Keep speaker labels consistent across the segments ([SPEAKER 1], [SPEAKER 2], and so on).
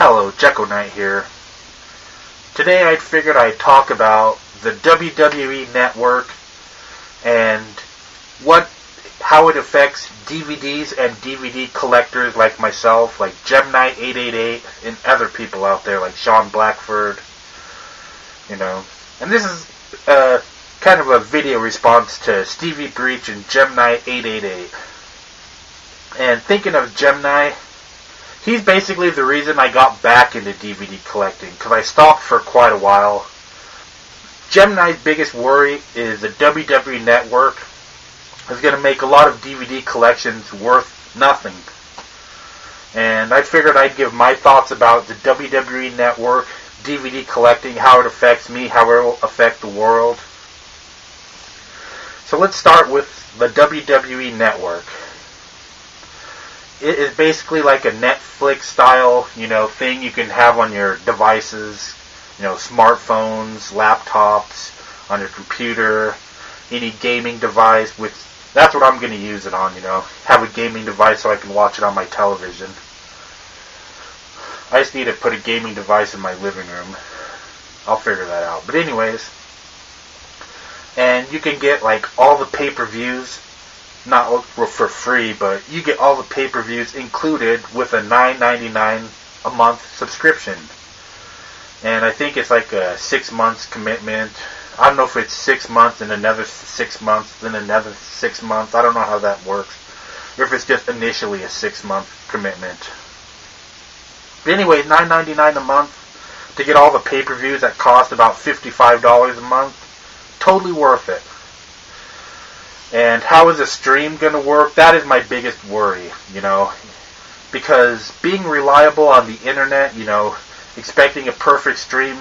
[SPEAKER 1] Hello, Jekyll Knight here. Today I figured I'd talk about the WWE Network and how it affects DVDs and DVD collectors like myself, like Gem Knight 888 and other people out there like Sean Blackford, And this is kind of a video response to Stevie Breach and Gem Knight 888. And thinking of Gem Knight, he's basically the reason I got back into DVD collecting, because I stopped for quite a while. Gem Knight's biggest worry is the WWE Network is going to make a lot of DVD collections worth nothing. And I figured I'd give my thoughts about the WWE Network, DVD collecting, how it affects me, how it will affect the world. So let's start with the WWE Network. It is basically like a Netflix style, thing you can have on your devices, smartphones, laptops, on your computer, any gaming device. That's what I'm going to use it on, have a gaming device so I can watch it on my television. I just need to put a gaming device in my living room. I'll figure that out. But anyways, and you can get like all the pay-per-views, not for free, but you get all the pay-per-views included with a $9.99 a month subscription. And I think it's like a 6 months commitment. I don't know if it's 6 months and another 6 months, then another 6 months. I don't know how that works. Or if it's just initially a 6 month commitment. But anyway, $9.99 a month to get all the pay-per-views that cost about $55 a month. Totally worth it. And how is a stream going to work? That is my biggest worry, because being reliable on the internet, expecting a perfect stream,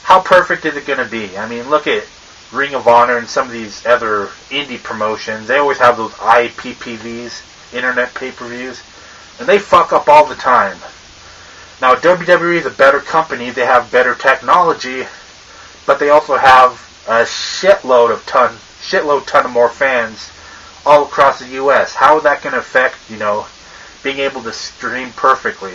[SPEAKER 1] how perfect is it going to be? I mean, look at Ring of Honor and some of these other indie promotions. They always have those IPPVs, internet pay-per-views, and they fuck up all the time. Now, WWE is a better company. They have better technology, but they also have a shitload ton of more fans all across the U.S. How is that going to affect, being able to stream perfectly?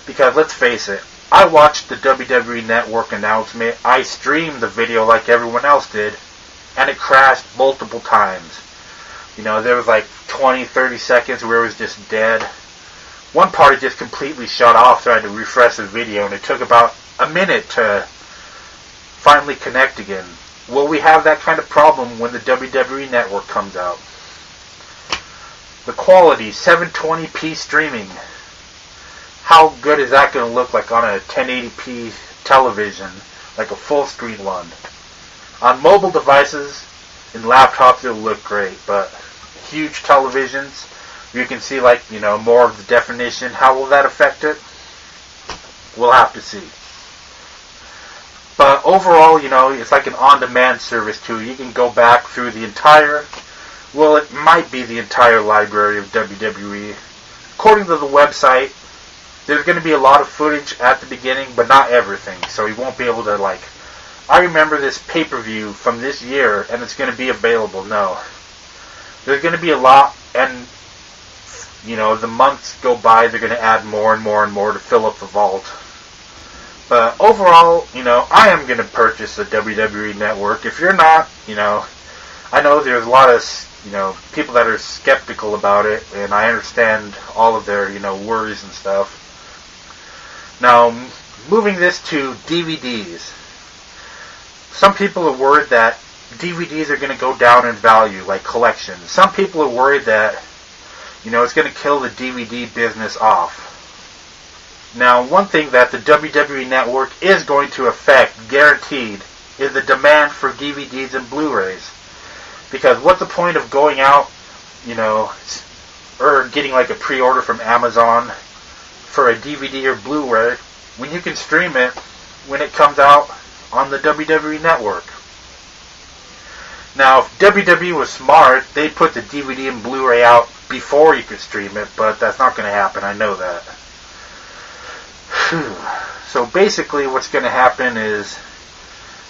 [SPEAKER 1] Because let's face it, I watched the WWE Network announcement. I streamed the video like everyone else did, and it crashed multiple times. There was like 20, 30 seconds where it was just dead. One part it just completely shut off, so I had to refresh the video, and it took about a minute to finally connect again. Will we have that kind of problem when the WWE Network comes out? The quality, 720p streaming. How good is that going to look like on a 1080p television, like a full screen one? On mobile devices and laptops it'll look great, but huge televisions, you can see more of the definition. How will that affect it? We'll have to see. But overall, it's like an on-demand service too. You can go back through it might be the entire library of WWE. According to the website, there's going to be a lot of footage at the beginning, but not everything. So you won't be able to I remember this pay-per-view from this year, and it's going to be available. No. There's going to be a lot, and, the months go by, they're going to add more and more and more to fill up the vault. But overall, I am going to purchase the WWE Network. If you're not, I know there's a lot of, people that are skeptical about it, and I understand all of their, worries and stuff. Now, moving this to DVDs. Some people are worried that DVDs are going to go down in value, like collections. Some people are worried that, it's going to kill the DVD business off. Now, one thing that the WWE Network is going to affect, guaranteed, is the demand for DVDs and Blu-rays. Because what's the point of going out, or getting a pre-order from Amazon for a DVD or Blu-ray when you can stream it when it comes out on the WWE Network? Now, if WWE was smart, they'd put the DVD and Blu-ray out before you could stream it, but that's not going to happen. I know that. So basically what's going to happen is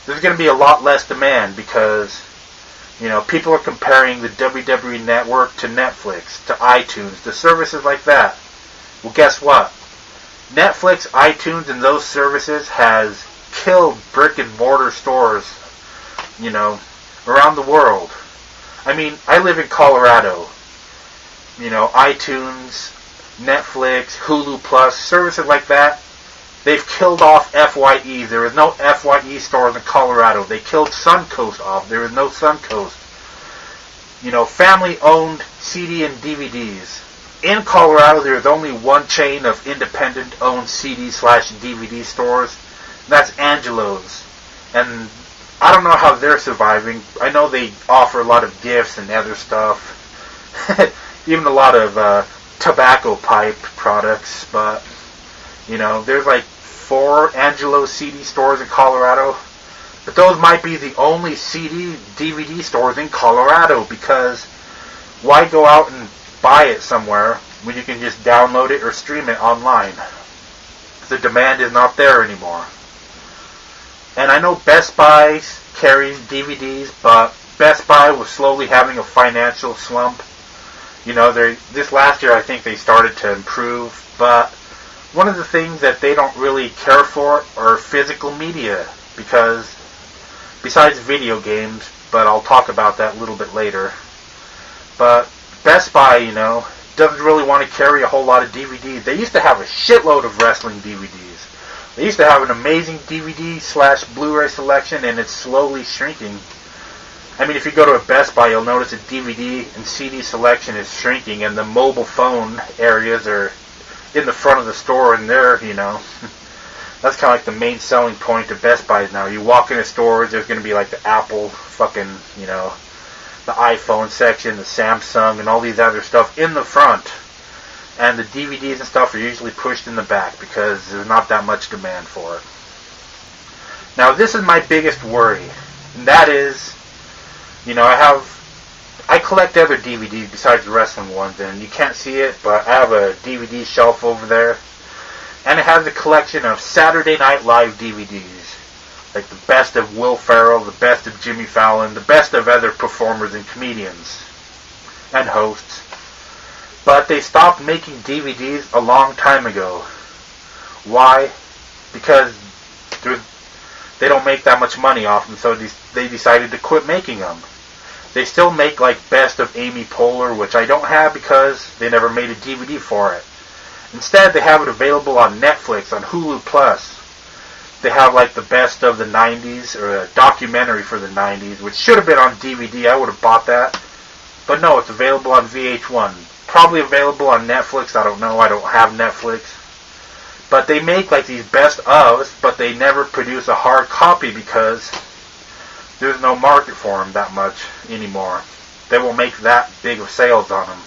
[SPEAKER 1] there's going to be a lot less demand because, people are comparing the WWE Network to Netflix, to iTunes, to services like that. Well, guess what? Netflix, iTunes, and those services has killed brick and mortar stores, around the world. I mean, I live in Colorado. iTunes, Netflix, Hulu Plus, services like that, they've killed off FYE. There is no FYE stores in Colorado. They killed Suncoast off. There is no Suncoast. Family-owned CD and DVDs. In Colorado, there is only one chain of independent-owned CD/DVD stores. That's Angelo's. And I don't know how they're surviving. I know they offer a lot of gifts and other stuff. Even a lot of tobacco pipe products. But, there's like 4 Angelo's CD stores in Colorado. But those might be the only CD, DVD stores in Colorado, because why go out and buy it somewhere when you can just download it or stream it online? The demand is not there anymore. And I know Best Buy carries DVDs, but Best Buy was slowly having a financial slump. This last year I think they started to improve, but one of the things that they don't really care for are physical media, because besides video games, but I'll talk about that a little bit later. But Best Buy, doesn't really want to carry a whole lot of DVDs. They used to have a shitload of wrestling DVDs. They used to have an amazing DVD/Blu-ray selection, and it's slowly shrinking. I mean, if you go to a Best Buy, you'll notice the DVD and CD selection is shrinking, and the mobile phone areas are in the front of the store, and they're, that's kind of like the main selling point of Best Buy now. You walk into stores, there's going to be like the Apple fucking, the iPhone section, the Samsung, and all these other stuff in the front. And the DVDs and stuff are usually pushed in the back because there's not that much demand for it. Now, this is my biggest worry, and that is, I collect other DVDs besides the wrestling ones, and you can't see it, but I have a DVD shelf over there, and it has a collection of Saturday Night Live DVDs, like the best of Will Ferrell, the best of Jimmy Fallon, the best of other performers and comedians and hosts. But they stopped making DVDs a long time ago. Why? Because they don't make that much money off them, so they decided to quit making them. They still make like Best of Amy Poehler, which I don't have because they never made a DVD for it. Instead, they have it available on Netflix, on Hulu Plus. They have like the Best of the 90s, or a documentary for the 90s, which should have been on DVD. I would have bought that. But no, it's available on VH1. Probably available on Netflix. I don't know. I don't have Netflix. But they make like these best ofs, but they never produce a hard copy because there's no market for them that much anymore. They won't make that big of sales on them.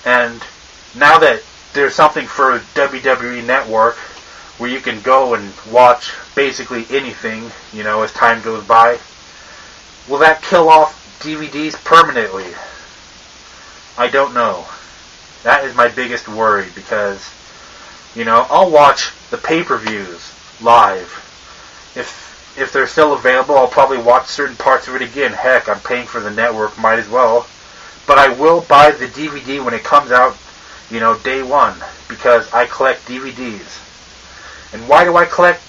[SPEAKER 1] And now that there's something for WWE Network where you can go and watch basically anything, as time goes by, will that kill off DVDs permanently? I don't know. That is my biggest worry because, I'll watch the pay-per-views live. If they're still available, I'll probably watch certain parts of it again. Heck, I'm paying for the network, might as well. But I will buy the DVD when it comes out, day one, because I collect DVDs. And why do I collect,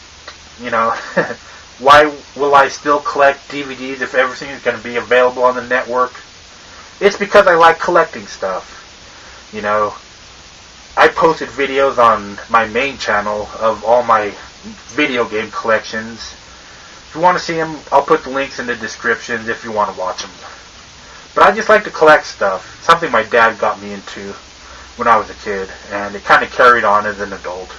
[SPEAKER 1] why will I still collect DVDs if everything is going to be available on the network? It's because I like collecting stuff. I posted videos on my main channel of all my video game collections. If you want to see them, I'll put the links in the descriptions if you want to watch them. But I just like to collect stuff. It's something my dad got me into when I was a kid, and it kind of carried on as an adult.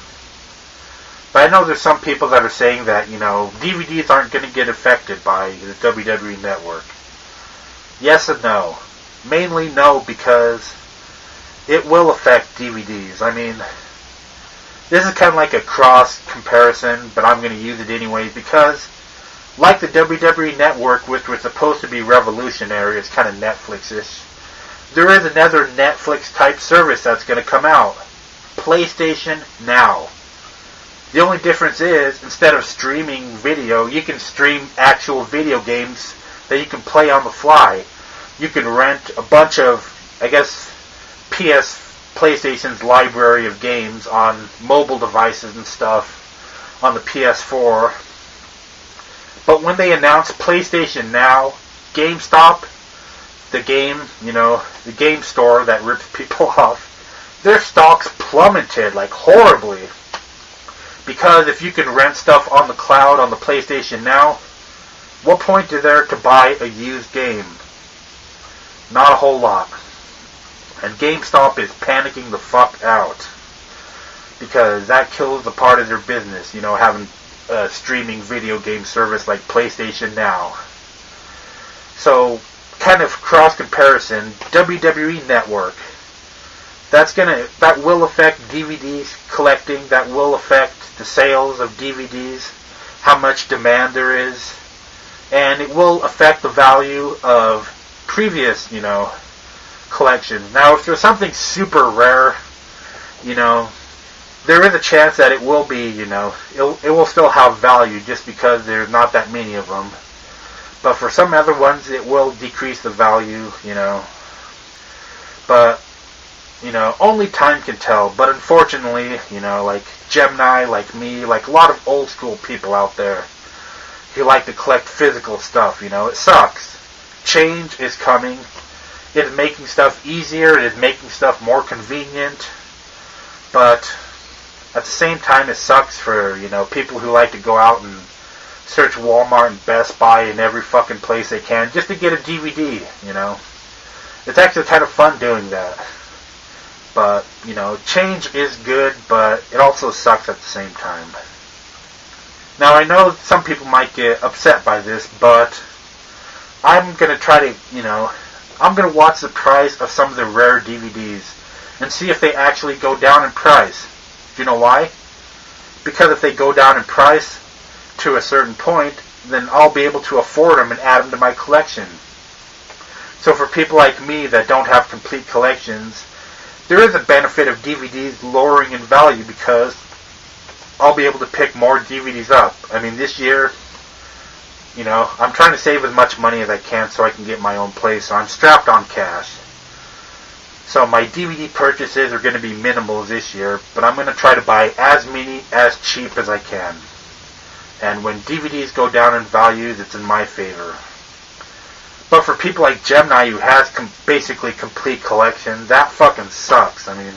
[SPEAKER 1] But I know there's some people that are saying that, DVDs aren't going to get affected by the WWE Network. Yes and no. Mainly no, because it will affect DVDs. I mean, this is kind of like a cross comparison, but I'm going to use it anyways because, like the WWE Network, which was supposed to be revolutionary, it's kind of Netflix-ish, there is another Netflix-type service that's going to come out. PlayStation Now. The only difference is, instead of streaming video, you can stream actual video games that you can play on the fly. You can rent a bunch of, PS PlayStation's library of games on mobile devices and stuff on the PS4. But when they announced PlayStation Now, GameStop, the game store that rips people off, their stocks plummeted like horribly. Because if you can rent stuff on the cloud on the PlayStation Now, what point is there to buy a used game? Not a whole lot. And GameStop is panicking the fuck out. Because that kills a part of their business, having a streaming video game service like PlayStation Now. So, kind of cross-comparison, WWE Network. That will affect DVDs collecting, that will affect the sales of DVDs, how much demand there is, and it will affect the value of previous, collections. Now, if there's something super rare, there is a chance that it will be, it will still have value just because there's not that many of them. But for some other ones, it will decrease the value, But, only time can tell. But unfortunately, like Gemini, like me, like a lot of old school people out there who like to collect physical stuff, it sucks. Change is coming. It is making stuff easier. It is making stuff more convenient. But at the same time, it sucks for, people who like to go out and search Walmart and Best Buy and every fucking place they can just to get a DVD, It's actually kind of fun doing that. But, change is good, but it also sucks at the same time. Now, I know some people might get upset by this, but I'm going to try to, I'm going to watch the price of some of the rare DVDs and see if they actually go down in price. Do you know why? Because if they go down in price to a certain point, then I'll be able to afford them and add them to my collection. So for people like me that don't have complete collections, there is a benefit of DVDs lowering in value because I'll be able to pick more DVDs up. I mean, this year, I'm trying to save as much money as I can so I can get my own place. So I'm strapped on cash. So my DVD purchases are going to be minimal this year, but I'm going to try to buy as many as cheap as I can. And when DVDs go down in values, it's in my favor. But for people like Gemini who has basically complete collection, that fucking sucks. I mean,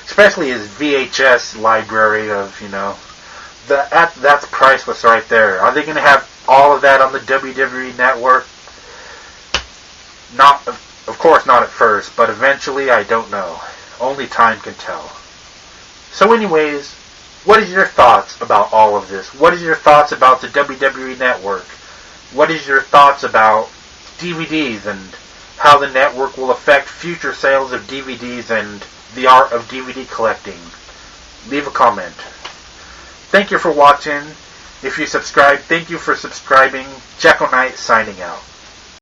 [SPEAKER 1] especially his VHS library of, that's priceless right there. Are they going to have all of that on the WWE Network? Not, of course not at first, but eventually, I don't know. Only time can tell. So anyways, what is your thoughts about all of this? What is your thoughts about the WWE Network? What is your thoughts about DVDs and how the network will affect future sales of DVDs and the art of DVD collecting? Leave a comment. Thank you for watching. If you subscribe, thank you for subscribing. Jacko Knight signing out.